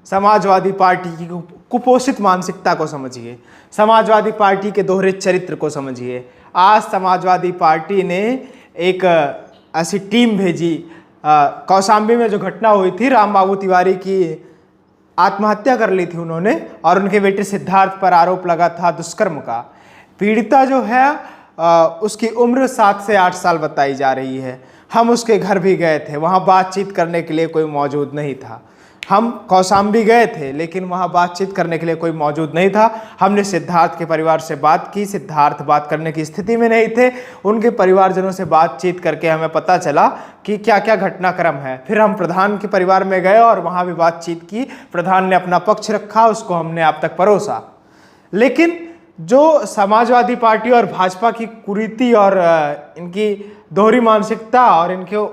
Samajwadi party की कुपोषित मानसिकता को समझिए, समाजवादी पार्टी के दोहरे चरित्र को समझिए। आज समाजवादी पार्टी ने एक ऐसी टीम भेजी, कौशाम्बी में जो घटना हुई थी, राम बाबू तिवारी की आत्महत्या कर ली थी उन्होंने, और उनके बेटे सिद्धार्थ पर आरोप लगा था दुष्कर्म का। पीड़िता जो है उसकी उम्र 7 से 8 साल बताई जा रही है। हम उसके घर भी गए थे, वहाँ बातचीत करने के लिए कोई मौजूद नहीं था। हम कौशाम्बी गए थे लेकिन वहाँ बातचीत करने के लिए कोई मौजूद नहीं था। हमने सिद्धार्थ के परिवार से बात की, सिद्धार्थ बात करने की स्थिति में नहीं थे। उनके परिवारजनों से बातचीत करके हमें पता चला कि क्या क्या घटनाक्रम है। फिर हम प्रधान के परिवार में गए और वहाँ भी बातचीत की। प्रधान ने अपना पक्ष रखा, उसको हमने आप तक परोसा। लेकिन जो समाजवादी पार्टी और भाजपा की कुरीति और इनकी दोहरी मानसिकता और इनके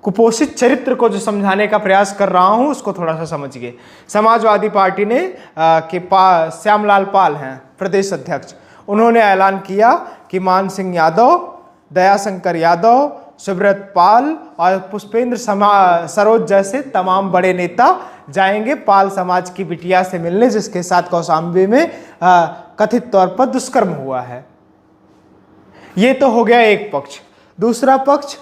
कुपोषित चरित्र को जो समझाने का प्रयास कर रहा हूं, उसको थोड़ा सा समझिए। समाजवादी पार्टी ने श्यामलाल पाल हैं प्रदेश अध्यक्ष, उन्होंने ऐलान किया कि मान सिंह यादव, दयाशंकर यादव, सुब्रत पाल और पुष्पेंद्र सरोज जैसे तमाम बड़े नेता जाएंगे पाल समाज की बिटिया से मिलने, जिसके साथ कौशाम्बी में कथित तौर पर दुष्कर्म हुआ है। ये तो हो गया एक पक्ष। दूसरा पक्ष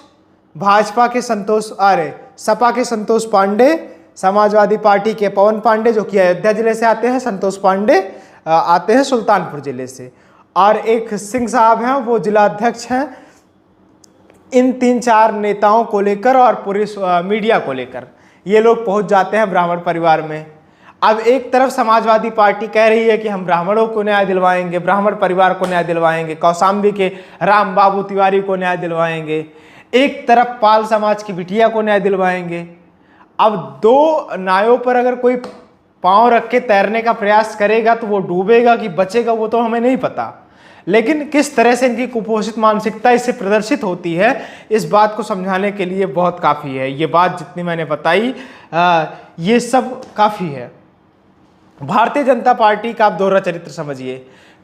भाजपा के सपा के संतोष पांडे, समाजवादी पार्टी के पवन पांडे जो कि अयोध्या जिले से आते हैं, संतोष पांडे आते हैं सुल्तानपुर जिले से, और एक सिंह साहब हैं वो जिला अध्यक्ष हैं। इन 3-4 नेताओं को लेकर और पूरी मीडिया को लेकर ये लोग पहुंच जाते हैं ब्राह्मण परिवार में। अब एक तरफ समाजवादी पार्टी कह रही है कि हम ब्राह्मणों को न्याय दिलवाएंगे, ब्राह्मण परिवार को न्याय दिलवाएंगे, कौशाम्बी के राम बाबू तिवारी को न्याय दिलवाएंगे, एक तरफ पाल समाज की बिटिया को न्याय दिलवाएंगे। अब दो नायों पर अगर कोई पांव रख के तैरने का प्रयास करेगा तो वो डूबेगा कि बचेगा वो तो हमें नहीं पता। लेकिन किस तरह से इनकी कुपोषित मानसिकता इससे प्रदर्शित होती है, इस बात को समझाने के लिए बहुत काफ़ी है। ये बात जितनी मैंने बताई ये सब काफ़ी है। भारतीय जनता पार्टी का आप दोहरा चरित्र समझिए।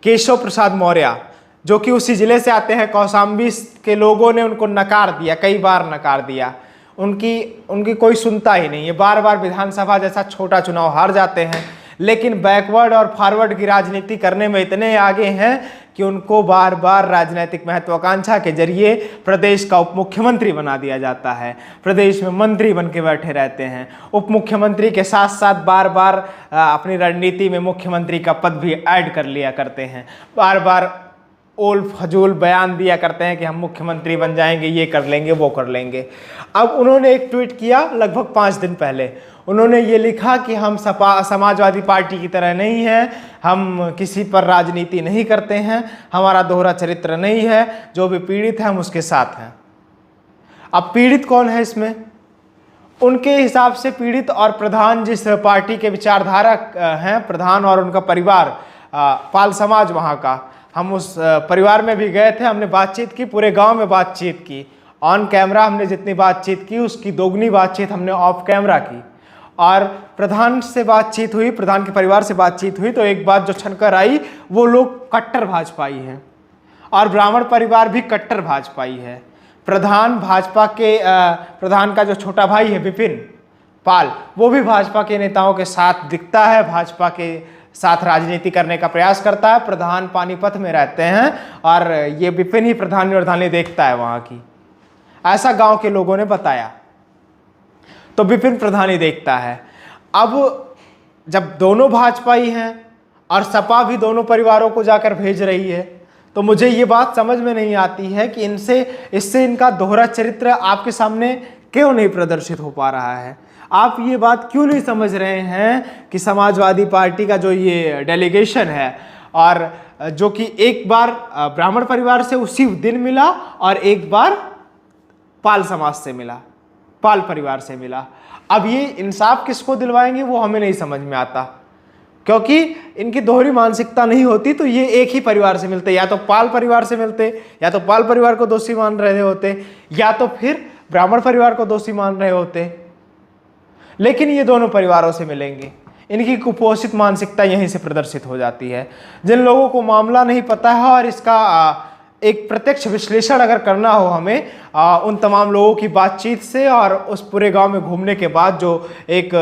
केशव प्रसाद मौर्य जो कि उसी जिले से आते हैं, कौशाम्बी के लोगों ने उनको नकार दिया, कई बार नकार दिया, उनकी कोई सुनता ही नहीं है। बार बार विधानसभा जैसा छोटा चुनाव हार जाते हैं, लेकिन बैकवर्ड और फॉरवर्ड की राजनीति करने में इतने आगे हैं कि उनको बार बार राजनीतिक महत्वाकांक्षा के जरिए प्रदेश का उप मुख्यमंत्री बना दिया जाता है। प्रदेश में मंत्री बन के बैठे रहते हैं। उप मुख्यमंत्री के साथ साथ बार बार अपनी रणनीति में मुख्यमंत्री का पद भी ऐड कर लिया करते हैं। बार बार ओल फजूल बयान दिया करते हैं कि हम मुख्यमंत्री बन जाएंगे, ये कर लेंगे, वो कर लेंगे। अब उन्होंने एक ट्वीट किया लगभग 5 दिन पहले। उन्होंने ये लिखा कि हम समाजवादी पार्टी की तरह नहीं हैं, हम किसी पर राजनीति नहीं करते हैं, हमारा दोहरा चरित्र नहीं है, जो भी पीड़ित है हम उसके साथ हैं। अब पीड़ित कौन है इसमें? उनके हिसाब से पीड़ित और प्रधान जिस पार्टी के विचारधारा हैं, प्रधान और उनका परिवार, पाल समाज वहाँ का, हम उस परिवार में भी गए थे, हमने बातचीत की, पूरे गांव में बातचीत की। ऑन कैमरा हमने जितनी बातचीत की उसकी दोगुनी बातचीत हमने ऑफ कैमरा की। और प्रधान से बातचीत हुई, प्रधान के परिवार से बातचीत हुई तो एक बात जो छनकर आई, वो लोग कट्टर भाजपाई हैं और ब्राह्मण परिवार भी कट्टर भाजपाई है। प्रधान भाजपा के प्रधान का जो छोटा भाई है विपिन पाल, वो भी भाजपा के नेताओं के साथ दिखता है, भाजपा के साथ राजनीति करने का प्रयास करता है। प्रधान पानीपत में रहते हैं और ये विपिन ही प्रधान राजधानी देखता है वहाँ की, ऐसा गांव के लोगों ने बताया। तो विपिन प्रधान ही देखता है। अब जब दोनों भाजपाई हैं और सपा भी दोनों परिवारों को जाकर भेज रही है, तो मुझे ये बात समझ में नहीं आती है कि इससे इनका दोहरा चरित्र आपके सामने क्यों नहीं प्रदर्शित हो पा रहा है। आप ये बात क्यों नहीं समझ रहे हैं कि समाजवादी पार्टी का जो ये डेलीगेशन है, और जो कि एक बार ब्राह्मण परिवार से उसी दिन मिला और एक बार पाल समाज से मिला, पाल परिवार से मिला, अब ये इंसाफ किसको दिलवाएंगे वो हमें नहीं समझ में आता। क्योंकि इनकी दोहरी मानसिकता नहीं होती तो ये एक ही परिवार से मिलते, या तो पाल परिवार से मिलते, या तो पाल परिवार को दोषी मान रहे होते, या तो फिर ब्राह्मण परिवार को दोषी मान रहे होते। लेकिन ये दोनों परिवारों से मिलेंगे। इनकी कुपोषित मानसिकता यहीं से प्रदर्शित हो जाती है। जिन लोगों को मामला नहीं पता है और इसका एक प्रत्यक्ष विश्लेषण अगर करना हो हमें उन तमाम लोगों की बातचीत से और उस पूरे गांव में घूमने के बाद जो एक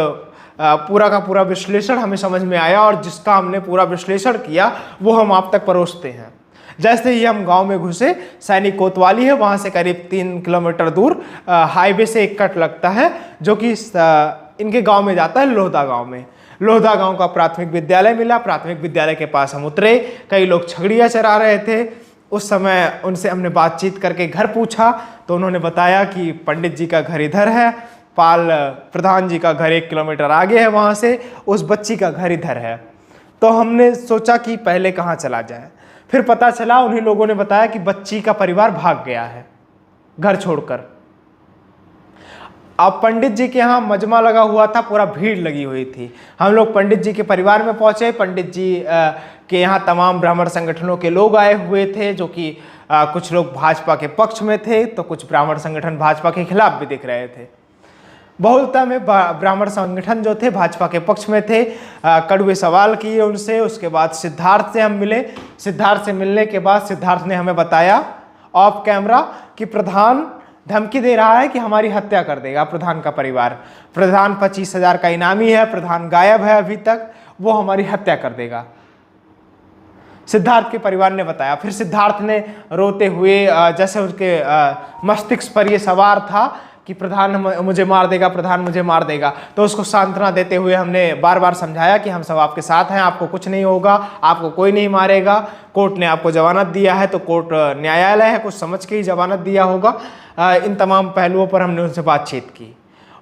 पूरा का पूरा विश्लेषण हमें समझ में आया और जिसका हमने पूरा विश्लेषण किया वो हम आप तक परोसते हैं। जैसे ही हम गांव में घुसे, सैनिक कोतवाली है, वहाँ से करीब 3 किलोमीटर दूर हाईवे से एक कट लगता है जो कि इनके गांव में जाता है, लोहदा गांव में। लोहदा गांव का प्राथमिक विद्यालय मिला। प्राथमिक विद्यालय के पास हम उतरे। कई लोग छगड़ियाँ चरा रहे थे। उस समय उनसे हमने बातचीत करके घर पूछा तो उन्होंने बताया कि पंडित जी का घर इधर है, पाल प्रधान जी का घर 1 किलोमीटर आगे है, वहाँ से उस बच्ची का घर इधर है। तो हमने सोचा कि पहले कहाँ चला जाए। फिर पता चला, उन्हीं लोगों ने बताया कि बच्ची का परिवार भाग गया है घर छोड़कर। अब पंडित जी के यहाँ मजमा लगा हुआ था, पूरा भीड़ लगी हुई थी। हम लोग पंडित जी के परिवार में पहुँचे। पंडित जी के यहाँ तमाम ब्राह्मण संगठनों के लोग आए हुए थे, जो कि कुछ लोग भाजपा के पक्ष में थे तो कुछ ब्राह्मण संगठन भाजपा के खिलाफ भी दिख रहे थे। बहुलता में ब्राह्मण संगठन जो थे भाजपा के पक्ष में थे। कड़वे सवाल किए उनसे। उसके बाद सिद्धार्थ से हम मिले। सिद्धार्थ से मिलने के बाद सिद्धार्थ ने हमें बताया ऑफ कैमरा कि प्रधान धमकी दे रहा है कि हमारी हत्या कर देगा प्रधान का परिवार। प्रधान 25,000 का इनामी है, प्रधान गायब है अभी तक, वो हमारी हत्या कर देगा, सिद्धार्थ के परिवार ने बताया। फिर सिद्धार्थ ने रोते हुए, जैसे उसके मस्तिष्क पर ये सवार था कि प्रधान मुझे मार देगा, प्रधान मुझे मार देगा, तो उसको सांत्वना देते हुए हमने बार बार समझाया कि हम सब आपके साथ हैं, आपको कुछ नहीं होगा, आपको कोई नहीं मारेगा, कोर्ट ने आपको जमानत दिया है तो कोर्ट न्यायालय है, कुछ समझ के ही जमानत दिया होगा। इन तमाम पहलुओं पर हमने उनसे बातचीत की।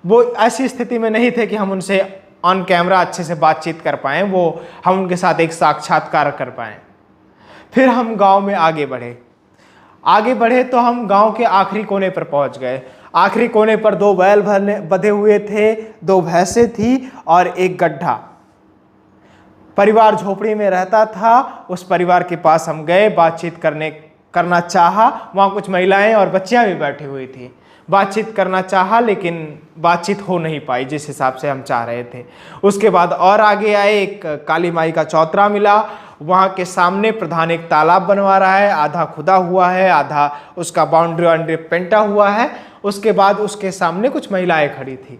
वो ऐसी स्थिति में नहीं थे कि हम उनसे ऑन कैमरा अच्छे से बातचीत कर पाएँ, वो हम उनके साथ एक साक्षात्कार कर पाएँ। फिर हम गाँव में आगे बढ़े तो हम गाँव के आखिरी कोने पर पहुँच गए। आखिरी कोने पर 2 बैल बंधे हुए थे, 2 भैंसें थी और एक गड्ढा। परिवार झोपड़ी में रहता था। उस परिवार के पास हम गए, बातचीत करना चाहा। वहाँ कुछ महिलाएं और बच्चियां भी बैठी हुई थी। बातचीत करना चाहा लेकिन बातचीत हो नहीं पाई जिस हिसाब से हम चाह रहे थे। उसके बाद और आगे आए, एक काली माई का चौतरा मिला। वहाँ के सामने प्रधान एक तालाब बनवा रहा है, आधा खुदा हुआ है, आधा उसका बाउंड्री पेंटा हुआ है। उसके बाद उसके सामने कुछ महिलाएं खड़ी थी,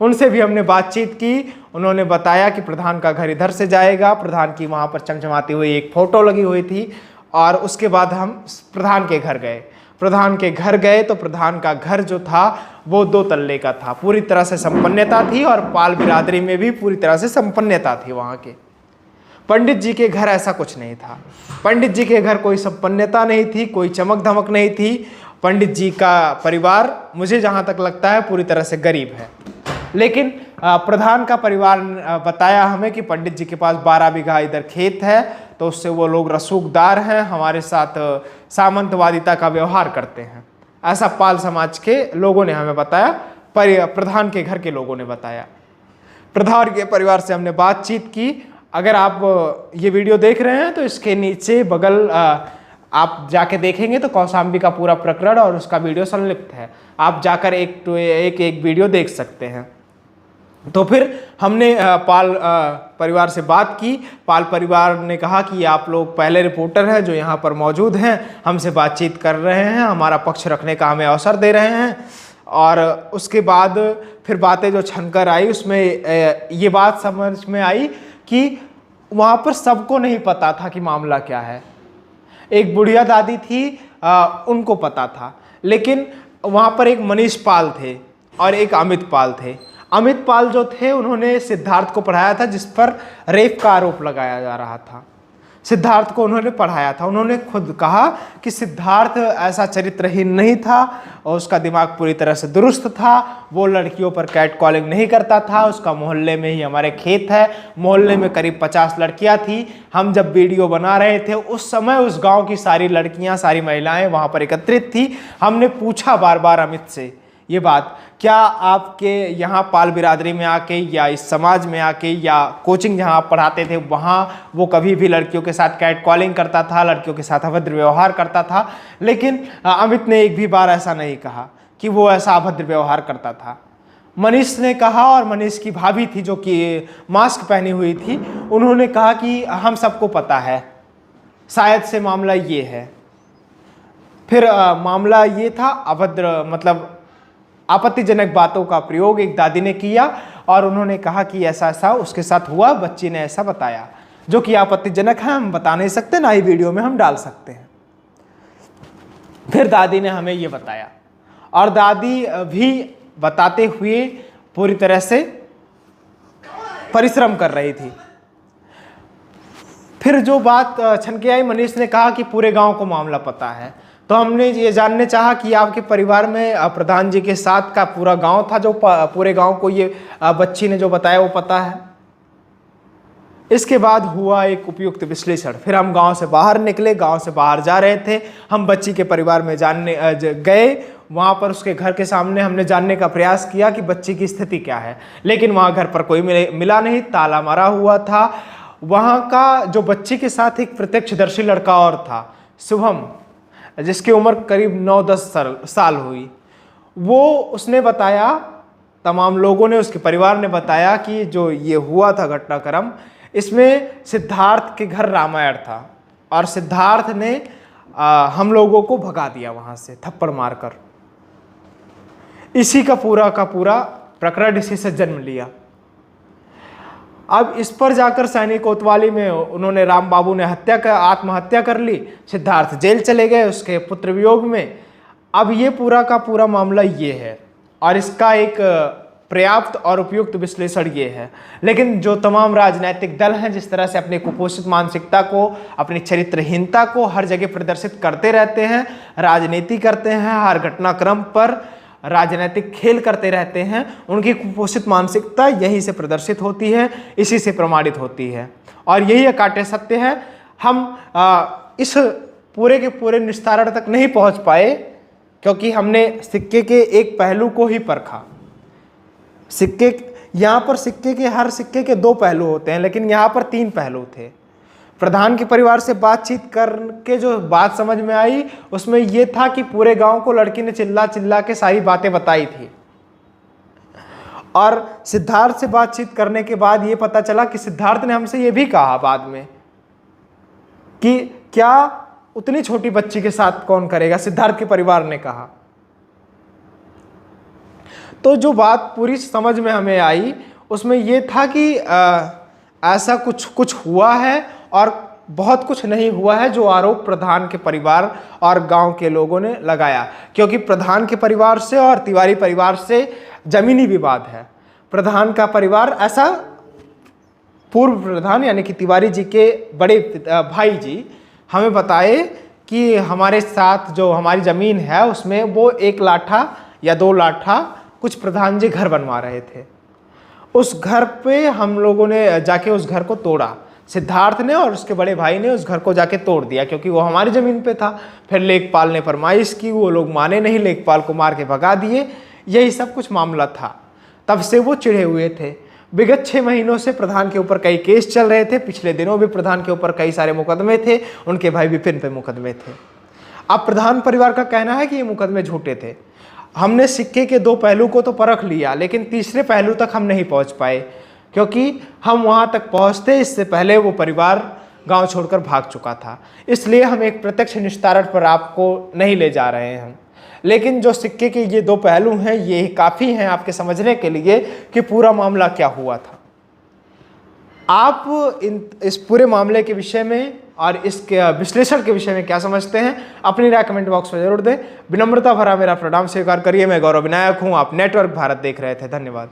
उनसे भी हमने बातचीत की। उन्होंने बताया कि प्रधान का घर इधर से जाएगा। प्रधान की वहाँ पर चमचमाती हुई एक फ़ोटो लगी हुई थी। और उसके बाद हम प्रधान के घर गए। प्रधान के घर गए तो प्रधान का घर जो था वो 2 तल्ले का था। पूरी तरह से संपन्नता थी और पाल बिरादरी में भी पूरी तरह से संपन्नता थी। वहाँ के पंडित जी के घर ऐसा कुछ नहीं था। पंडित जी के घर कोई संपन्नता नहीं थी, कोई चमक धमक नहीं थी। पंडित जी का परिवार मुझे जहाँ तक लगता है पूरी तरह से गरीब है। लेकिन प्रधान का परिवार बताया हमें कि पंडित जी के पास 12 बीघा इधर खेत है, तो उससे वो लोग रसूखदार हैं, हमारे साथ सामंतवादिता का व्यवहार करते हैं। ऐसा पाल समाज के लोगों ने हमें बताया, प्रधान के घर के लोगों ने बताया। प्रधान के परिवार से हमने बातचीत की। अगर आप ये वीडियो देख रहे हैं तो इसके नीचे बगल आप जाके देखेंगे तो कौशाम्बी का पूरा प्रकरण और उसका वीडियो संलिप्त है। आप जाकर एक वीडियो देख सकते हैं। तो फिर हमने पाल परिवार से बात की। पाल परिवार ने कहा कि आप लोग पहले रिपोर्टर हैं जो यहाँ पर मौजूद हैं, हमसे बातचीत कर रहे हैं, हमारा पक्ष रखने का हमें अवसर दे रहे हैं। और उसके बाद फिर बातें जो छनकर आई उसमें ये बात समझ में आई कि वहाँ पर सबको नहीं पता था कि मामला क्या है। एक बुढ़िया दादी थी, उनको पता था, लेकिन वहाँ पर एक मनीष पाल थे और एक अमित पाल थे। अमित पाल जो थे उन्होंने सिद्धार्थ को पढ़ाया था, जिस पर रेप का आरोप लगाया जा रहा था। सिद्धार्थ को उन्होंने पढ़ाया था। उन्होंने खुद कहा कि सिद्धार्थ ऐसा चरित्रहीन नहीं था और उसका दिमाग पूरी तरह से दुरुस्त था। वो लड़कियों पर कैट कॉलिंग नहीं करता था। उसका मोहल्ले में ही हमारे खेत है, मोहल्ले में करीब 50 लड़कियां थी। हम जब वीडियो बना रहे थे उस समय उस गांव की सारी लड़कियां, सारी महिलाएं वहां पर एकत्रित थी। हमने पूछा बार बार अमित से ये बात, क्या आपके यहाँ पाल बिरादरी में आके या इस समाज में आके या कोचिंग जहाँ आप पढ़ाते थे वहाँ वो कभी भी लड़कियों के साथ कैट कॉलिंग करता था, लड़कियों के साथ अभद्र व्यवहार करता था? लेकिन अमित ने एक भी बार ऐसा नहीं कहा कि वो ऐसा अभद्र व्यवहार करता था। मनीष ने कहा, और मनीष की भाभी थी जो कि मास्क पहनी हुई थी, उन्होंने कहा कि हम सबको पता है, शायद से मामला ये है। फिर मामला ये था अभद्र, मतलब आपत्तिजनक बातों का प्रयोग एक दादी ने किया और उन्होंने कहा कि ऐसा ऐसा उसके साथ हुआ, बच्ची ने ऐसा बताया, जो कि आपत्तिजनक है, हम बता नहीं सकते, ना ही वीडियो में हम डाल सकते हैं। फिर दादी ने हमें ये बताया और दादी भी बताते हुए पूरी तरह से परिश्रम कर रही थी। फिर जो बात छनके आई, मनीष ने कहा कि पूरे गांव को मामला पता है, तो हमने ये जानने चाहा कि आपके परिवार में प्रधान जी के साथ का पूरा गांव था, जो पूरे गांव को ये बच्ची ने जो बताया वो पता है। इसके बाद हुआ एक उपयुक्त विश्लेषण। फिर हम गांव से बाहर निकले, गांव से बाहर जा रहे थे, हम बच्ची के परिवार में जानने गए। वहाँ पर उसके घर के सामने हमने जानने का प्रयास किया कि बच्ची की स्थिति क्या है, लेकिन वहाँ घर पर कोई मिला नहीं, ताला मारा हुआ था। वहाँ का जो बच्ची के साथ एक प्रत्यक्षदर्शी लड़का और था, शुभम, जिसकी उम्र करीब 9-10 साल हुई, वो उसने बताया, तमाम लोगों ने, उसके परिवार ने बताया कि जो ये हुआ था घटनाक्रम, इसमें सिद्धार्थ के घर रामायण था और सिद्धार्थ ने हम लोगों को भगा दिया वहाँ से थप्पड़ मारकर। इसी का पूरा प्रकरण इसी से जन्म लिया। अब इस पर जाकर सैनिक कोतवाली में उन्होंने, राम बाबू ने आत्महत्या कर ली, सिद्धार्थ जेल चले गए उसके पुत्र वियोग में। अब ये पूरा का पूरा मामला ये है और इसका एक पर्याप्त और उपयुक्त विश्लेषण ये है। लेकिन जो तमाम राजनीतिक दल हैं जिस तरह से अपनी कुपोषित मानसिकता को, अपनी चरित्रहीनता को हर जगह प्रदर्शित करते रहते हैं, राजनीति करते हैं, हर घटनाक्रम पर राजनीतिक खेल करते रहते हैं, उनकी कुपोषित मानसिकता यहीं से प्रदर्शित होती है, इसी से प्रमाणित होती है और यही अकाट्य सत्य है। हम इस पूरे के पूरे निस्तारण तक नहीं पहुंच पाए क्योंकि हमने सिक्के के एक पहलू को ही परखा। यहाँ पर सिक्के के, हर सिक्के के 2 पहलू होते हैं, लेकिन यहाँ पर 3 पहलू थे। प्रधान के परिवार से बातचीत करके जो बात समझ में आई उसमें यह था कि पूरे गांव को लड़की ने चिल्ला चिल्ला के सारी बातें बताई थी और सिद्धार्थ से बातचीत करने के बाद ये पता चला कि सिद्धार्थ ने हमसे ये भी कहा बाद में कि क्या उतनी छोटी बच्ची के साथ कौन करेगा, सिद्धार्थ के परिवार ने कहा। तो जो बात पूरी समझ में हमें आई उसमें यह था कि ऐसा कुछ हुआ है और बहुत कुछ नहीं हुआ है, जो आरोप प्रधान के परिवार और गांव के लोगों ने लगाया। क्योंकि प्रधान के परिवार से और तिवारी परिवार से जमीनी विवाद है। प्रधान का परिवार, ऐसा पूर्व प्रधान यानी कि तिवारी जी के बड़े भाई जी हमें बताए कि हमारे साथ जो हमारी ज़मीन है उसमें वो 1 लाठा या 2 लाठा कुछ प्रधान जी घर बनवा रहे थे। उस घर पे हम लोगों ने जाके उस घर को तोड़ा, सिद्धार्थ ने और उसके बड़े भाई ने उस घर को जाके तोड़ दिया क्योंकि वो हमारी ज़मीन पे था। फिर लेखपाल ने फरमाइश की, वो लोग माने नहीं, लेखपाल को मार के भगा दिए। यही सब कुछ मामला था। तब से वो चिढ़े हुए थे। विगत 6 महीनों से प्रधान के ऊपर कई केस चल रहे थे। पिछले दिनों भी प्रधान के ऊपर कई सारे मुकदमे थे, उनके भाई विपिन पे मुकदमे थे। अब प्रधान परिवार का कहना है कि ये मुकदमे झूठे थे। हमने सिक्के के 2 पहलू को तो परख लिया, लेकिन तीसरे पहलू तक हम नहीं पहुंच पाए क्योंकि हम वहां तक पहुंचते इससे पहले वो परिवार गांव छोड़कर भाग चुका था। इसलिए हम एक प्रत्यक्ष निस्तारण पर आपको नहीं ले जा रहे हैं। लेकिन जो सिक्के के ये 2 पहलू हैं ये काफ़ी हैं आपके समझने के लिए कि पूरा मामला क्या हुआ था। आप इस पूरे मामले के विषय में और इसके विश्लेषण के विषय में क्या समझते हैं, अपनी राय कमेंट बॉक्स में जरूर दें। विनम्रता भरा मेरा प्रणाम स्वीकार करिए। मैं गौरव विनायक हूँ, आप नेटवर्क भारत देख रहे थे। धन्यवाद।